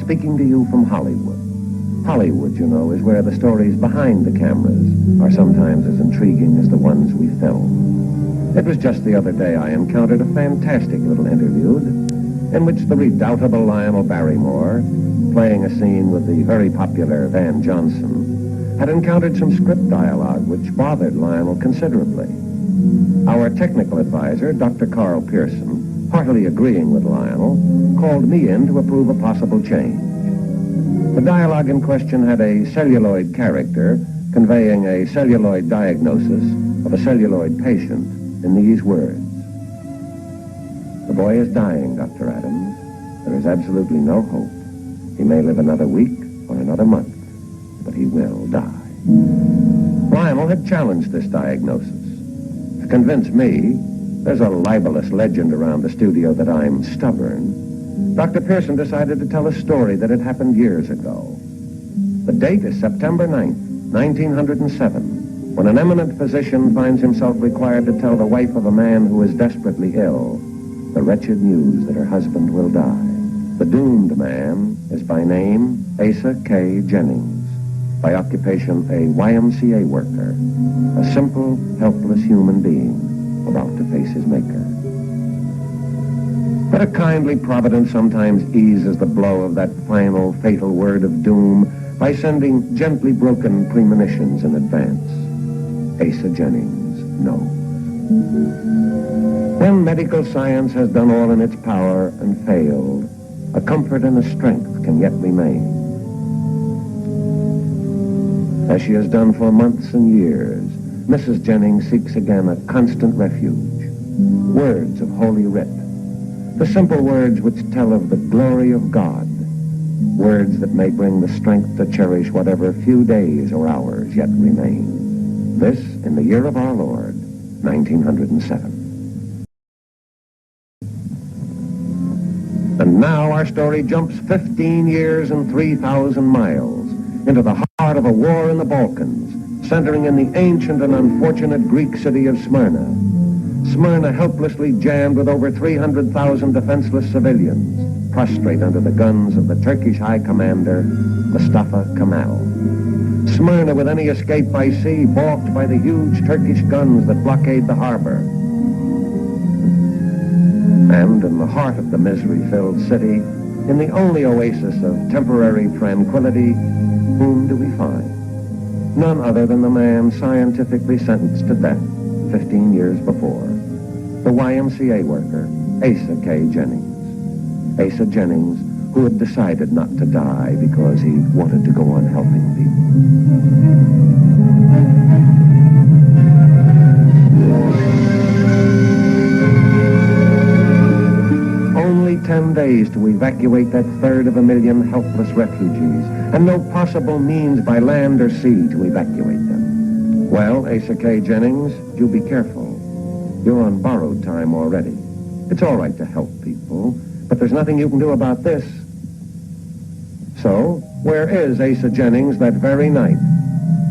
Speaking to you from Hollywood. Hollywood, you know, is where the stories behind the cameras are sometimes as intriguing as the ones we film. It was just the other day I encountered a fantastic little interview in which the redoubtable Lionel Barrymore, playing a scene with the very popular Van Johnson, had encountered some script dialogue which bothered Lionel considerably. Our technical advisor, Dr. Carl Pearson, heartily agreeing with Lionel, called me in to approve a possible change. The dialogue in question had a celluloid character conveying a celluloid diagnosis of a celluloid patient in these words. The boy is dying, Dr. Adams. There is absolutely no hope. He may live another week or another month, but he will die. Lionel had challenged this diagnosis. To convince me, there's a libelous legend around the studio that I'm stubborn, Dr. Pearson decided to tell a story that had happened years ago. The date is September 9th, 1907, when an eminent physician finds himself required to tell the wife of a man who is desperately ill the wretched news that her husband will die. The doomed man is by name Asa Jennings, by occupation a YMCA worker, a simple, helpless human being about to face his maker. But a kindly providence sometimes eases the blow of that final, fatal word of doom by sending gently broken premonitions in advance. Asa Jennings knows. When medical science has done all in its power and failed, a comfort and a strength can yet remain. As she has done for months and years, Mrs. Jennings seeks again a constant refuge. Words of Holy Writ. The simple words which tell of the glory of God. Words that may bring the strength to cherish whatever few days or hours yet remain. This in the year of our Lord, 1907. And now our story jumps 15 years and 3,000 miles into the heart of a war in the Balkans, centering in the ancient and unfortunate Greek city of Smyrna. Smyrna helplessly jammed with over 300,000 defenseless civilians, prostrate under the guns of the Turkish High Commander, Mustafa Kemal. Smyrna with any escape by sea, balked by the huge Turkish guns that blockade the harbor. And in the heart of the misery-filled city, in the only oasis of temporary tranquility, whom do we find? None other than the man scientifically sentenced to death 15 years before. The YMCA worker, Asa Jennings. Asa Jennings, who had decided not to die because he wanted to go on helping people. Only 10 days to evacuate that third of a million helpless refugees, and no possible means by land or sea to evacuate them. Well, Asa Jennings, you be careful. You're on borrowed time already. It's all right to help people, but there's nothing you can do about this. So, where is Asa Jennings that very night?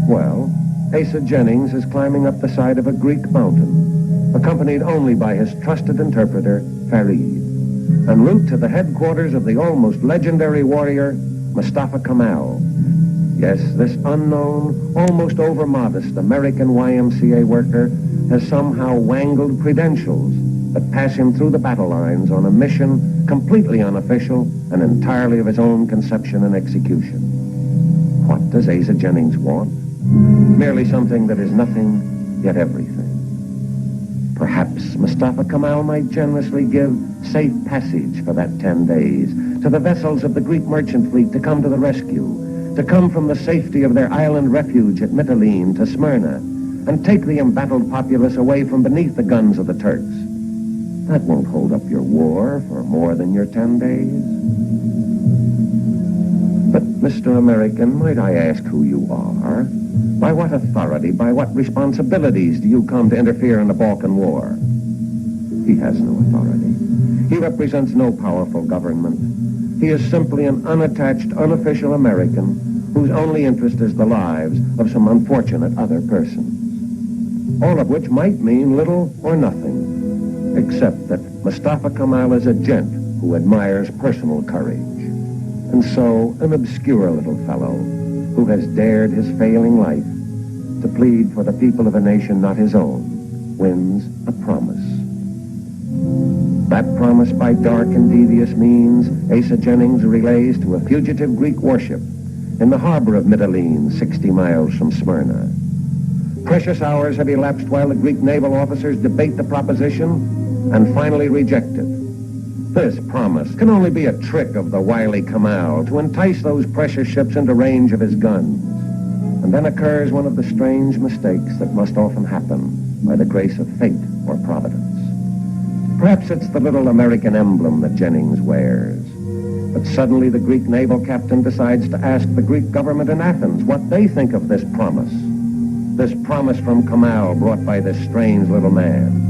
Well, Asa Jennings is climbing up the side of a Greek mountain, accompanied only by his trusted interpreter, Farid, en route to the headquarters of the almost legendary warrior, Mustafa Kemal. Yes, this unknown, almost overmodest American YMCA worker has somehow wangled credentials that pass him through the battle lines on a mission completely unofficial and entirely of his own conception and execution. What does Asa Jennings want? Merely something that is nothing, yet everything. Perhaps Mustafa Kemal might generously give safe passage for that 10 days to the vessels of the Greek merchant fleet to come to the rescue, to come from the safety of their island refuge at Mytilene to Smyrna, and take the embattled populace away from beneath the guns of the Turks. That won't hold up your war for more than your 10 days. But, Mr. American, might I ask who you are? By what authority, by what responsibilities do you come to interfere in the Balkan War? He has no authority. He represents no powerful government. He is simply an unattached, unofficial American whose only interest is the lives of some unfortunate other persons. All of which might mean little or nothing, except that Mustafa Kemal is a gent who admires personal courage. And so, an obscure little fellow who has dared his failing life to plead for the people of a nation not his own wins a promise. That promise, by dark and devious means, Asa Jennings relays to a fugitive Greek warship in the harbor of Mytilene, 60 miles from Smyrna. Precious hours have elapsed while the Greek naval officers debate the proposition and finally reject it. This promise can only be a trick of the wily Kemal to entice those precious ships into range of his guns. And then occurs one of the strange mistakes that must often happen by the grace of fate or providence. Perhaps it's the little American emblem that Jennings wears. But suddenly the Greek naval captain decides to ask the Greek government in Athens what they think of this promise. This promise from Kemal brought by this strange little man.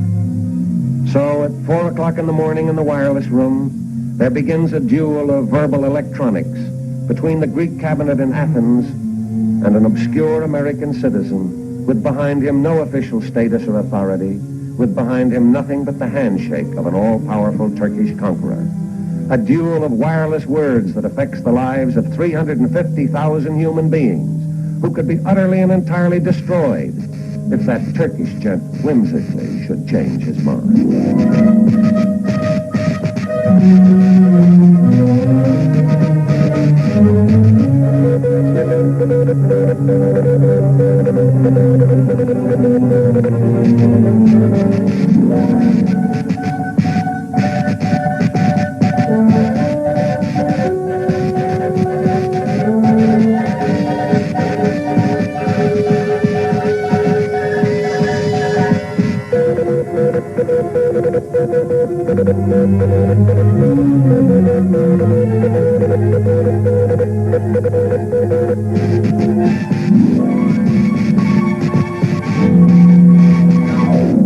So at 4 o'clock in the morning in the wireless room, there begins a duel of verbal electronics between the Greek cabinet in Athens and an obscure American citizen with behind him no official status or authority, with behind him nothing but the handshake of an all-powerful Turkish conqueror. A duel of wireless words that affects the lives of 350,000 human beings who could be utterly and entirely destroyed if that Turkish gent whimsically should change his mind.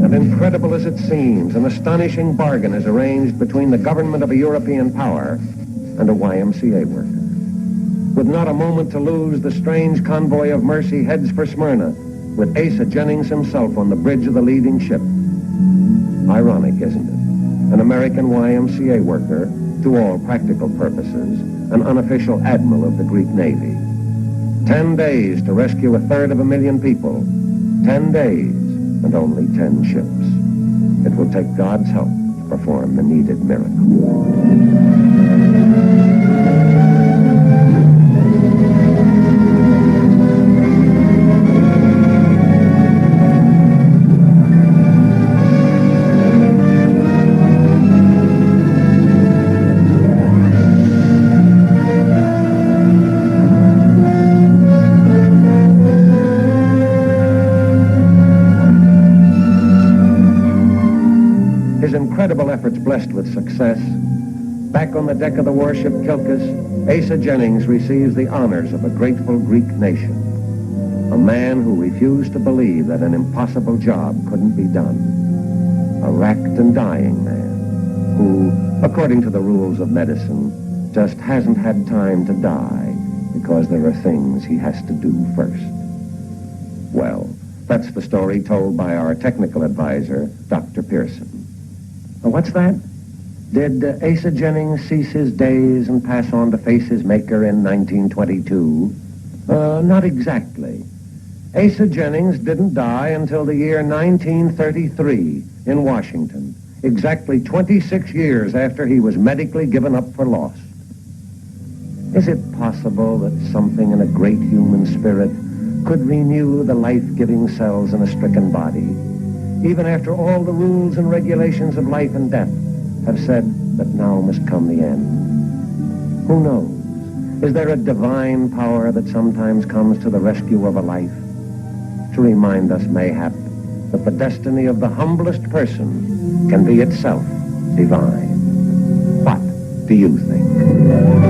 And incredible as it seems, an astonishing bargain is arranged between the government of a European power and a YMCA worker. With not a moment to lose, the strange convoy of mercy heads for Smyrna, with Asa Jennings himself on the bridge of the leading ship. Ironic, isn't it? An American YMCA worker, to all practical purposes, an unofficial admiral of the Greek Navy. 10 days to rescue 250,000 people. 10 days and only 10 ships. It will take God's help to perform the needed miracle. His incredible efforts blessed with success, back on the deck of the warship Kilkus, Asa Jennings receives the honors of a grateful Greek nation. A man who refused to believe that an impossible job couldn't be done. A racked and dying man who, according to the rules of medicine, just hasn't had time to die because there are things he has to do first. Well, that's the story told by our technical advisor, Dr. Pearson. What's that? Did Asa Jennings cease his days and pass on to face his maker in 1922? Not exactly. Asa Jennings didn't die until the year 1933 in Washington, exactly 26 years after he was medically given up for lost. Is it possible that something in a great human spirit could renew the life-giving cells in a stricken body, even after all the rules and regulations of life and death have said that now must come the end? Who knows? Is there a divine power that sometimes comes to the rescue of a life? to remind us, mayhap, that the destiny of the humblest person can be itself divine. What do you think?